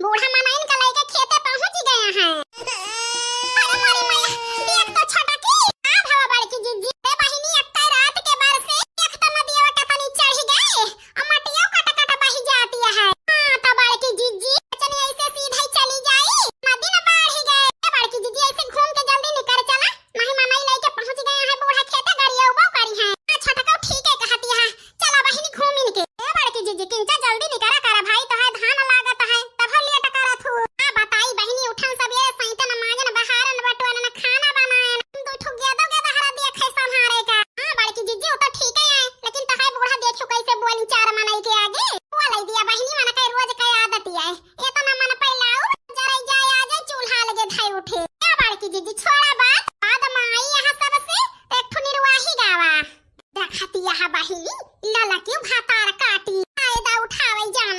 बूढ़ा मनाइन का लइका खेते पहुंच गया है। अरे मोरी मैया देख तो छोटा की आ भावा बड़की जीजी रे बहिनी अक्का रात के बार से एक तो नदिया का पानी चढ़ गए और मटिया कटा कटा बही जाती है। हां तो बड़की जीजी चने ऐसे सीधा ही चली जाई नदी न बाढ़ ही गए। बड़की जीजी ऐसे घूम के जल्दी निकल चला नहीं मनाई लइके पहुंच गए हैं बूढ़ा खेते गाड़िया उबो करी है। छोटा का ठीक है कहती है चला बहिनी घूम इनके। बड़की जीजी किंचा जल्दी निकरा करा भाई तो है धान लागत है तब लिए टकरा थू। हां बताई बहिनी उठन सबेरे सैतन माजन बहारन बटवन न खाना बनाए दो ठो गेदो गेदहरा देखे संहारे का। हां बड़की जीजी तो ठीक है लेकिन तो है बूढ़ा देखो कैसे बोली चार मनाई के आगे बोलाई दिया बहिनी मन के रोज के आदत है ये तो न मन पहलाऊ जरा जाए आ जाए चूल्हा लगे धाई उठे। क्या बड़की जीजी छोड़ा बात बाद में आई यहां सबसे एक ठो निर्वाही गावा देखती यहां बहिनी लला क्यों भातार काटी फायदा उठावे जान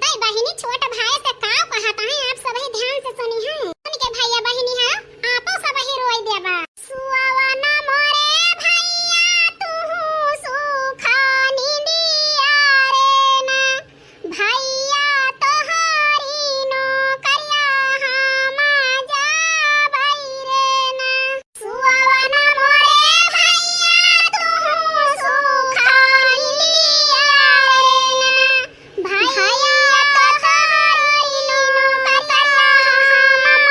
तई बहिनी छोट भाई से का कहता है आप सभी ध्यान से सुनी है। उनके भैया बहिनी है आपो सभी रोई देबा। सुआवा ना मोरे भैया तू सुखा निंदिया रे ना भैया तोहारी नो करिया हम जाबई रे ना। सुआवा ना मोरे भैया तू सुखा निंदिया रे ना भैया तोहारी नो करिया हम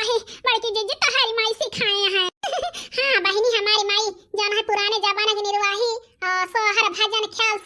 है बड़की जीजी तुम्हारी माई सिखाए हैं। हाँ बहनी हमारी माई जौन है पुराने जमाने की निर्वाही सोहर भजन ख्याल